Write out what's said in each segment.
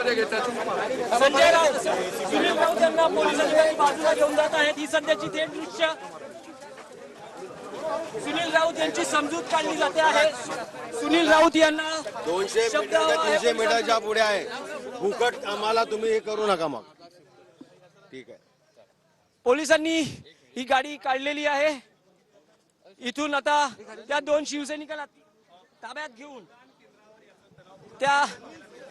मध्ये घेतात. संजय राऊत, सुनील राऊत यांना पोलिसांनी बाजूला घेऊन जात आहेत. ही सध्याची थेट दृश्य. सुनील राऊत यांची समजूत काढली जाते आहे. सुनील राऊत यांना 200 मीटर 300 मीटरच्या पुढे आहे. फुकट आम्हाला तुम्ही हे करू नका. मग ठीक आहे. पोलिसांनी ही गाडी काढलेली आहे. इथून आता त्या 2 शिवसैनिकांना ताब्यात घेऊन त्या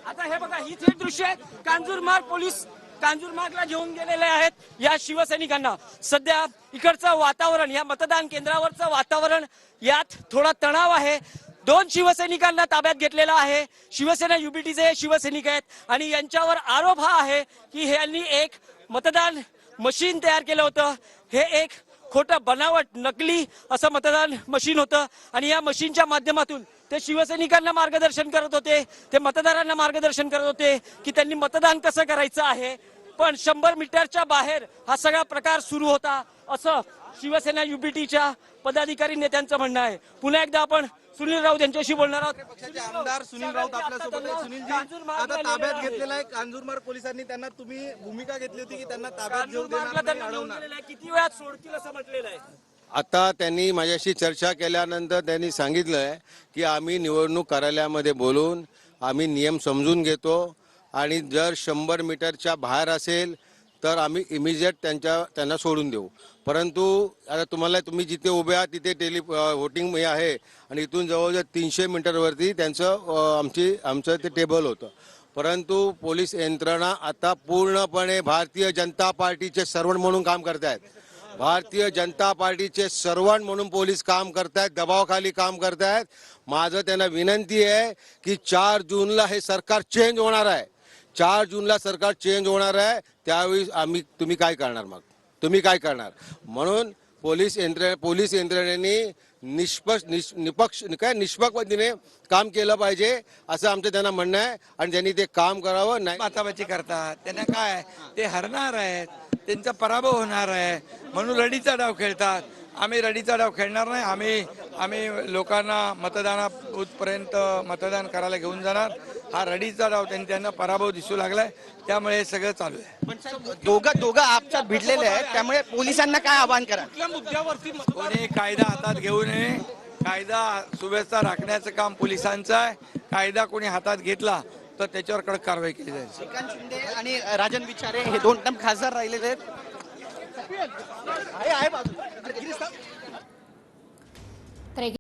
आता हे बघा, ही थेट दृश्य आहे. कांजूरमार्ग पोलीस कांजूरमार्गला घेऊन गेलेले आहेत या शिवसैनिकांना. सध्या इकडचं वातावरण, या मतदान केंद्रावरचं वातावरण, यात थोडा तणाव आहे. 2 शिवसैनिकांना ताब्यात घेतलेला आहे. शिवसेना युबीटीचे शिवसैनिक आहेत आणि यांच्यावर आरोप हा आहे की यांनी एक मतदान मशीन तयार केलं होतं. हे एक खोटं बनावट नकली असं मतदान मशीन होतं आणि या मशीनच्या माध्यमातून ते शिवसैनिकांना मार्गदर्शन करत होते, ते मतदारांना मार्गदर्शन करत होते की त्यांनी मतदान कसं करायचं आहे. पण 100 मीटरच्या बाहेर हा सगळा प्रकार सुरू होता असं शिवसेना युबीटीच्या पदाधिकारी नेत्यांचं म्हणणं आहे. पुन्हा एकदा आपण सुनील राऊत यांच्याशी बोलणार आहोत. पक्षाचे आमदार सुनील राऊत आपल्यासोबत आहेत. सुनीलजी, आता ताब्यात घेतलेला आहे कांजूरमार्ग पोलिसांनी. त्यांना तुम्ही भूमिका घेतली होती की त्यांना ताब्यात घेऊन देणार नाही, अडवणार. किती वेळात सोडतील असं म्हटलेलं आहे. आता त्यांनी माझ्याशी चर्चा केल्यानंतर त्यांनी सांगितलंय की आम्ही निवडणूक कार्यालयामध्ये बोलून आम्ही नियम समजून घेतो आणि जर 100 मीटरच्या बाहेर असेल तर आम्ही इमिजिएट त्यांना सोडून देऊ. परंतु आता तुम्ही जिथे उभे आहात तिथे व्होटिंग हे आहे आणि इथून जवळजवळ 300 मीटरवरती आमचं ते टेबल होतं. परंतु पोलीस यंत्रणा आता पूर्णपणे भारतीय जनता पार्टीचे सर्वंट म्हणून काम करत आहेत. भारतीय जनता पार्टीचे सर्वंट म्हणून पोलीस काम करतायत, दबावाखाली काम करतायत. माझं त्यांना विनंती आहे की 4 जूनला हे सरकार चेंज होणार आहे. 4 जूनला सरकार चेंज होणार आहे. त्यावेळी तुम्ही काय करणार? मग तुम्ही काय करणार? म्हणून पोलीस यंत्रणेने निष्पक्ष पद्धतीने काम केलं पाहिजे असं आमचं त्यांना म्हणणं आहे आणि त्यांनी ते काम करावं. नाही बाचाबाची करतात, त्यांना काय ते हरणार आहेत, त्यांचा पराभव होणार आहे म्हणून रडीचा डाव खेळतात. आम्ही रडीचा डाव खेळणार नाही. आम्ही लोकांना मतदाना बूथपर्यंत मतदान करायला घेऊन जाणार. हा रडीचा डाव त्यांना पराभव दिसू लागलाय, त्यामुळे हे सगळं चालू आहे. पण दोघं आपच्यात भिडलेले आहेत, त्यामुळे पोलिसांना काय आवाहन करा? कुठल्या मुद्द्यावरती कोणी कायदा हातात घेऊ नये. कायदा सुव्यवस्था राखण्याचं काम पोलिसांचं आहे. कायदा कोणी हातात घेतला तर त्याच्यावर कडक कारवाई केली जाईल. श्रीकांत शिंदे आणि राजन विचारे हे 2 टर्म खासदार राहिलेले आहेत. आहे बाजू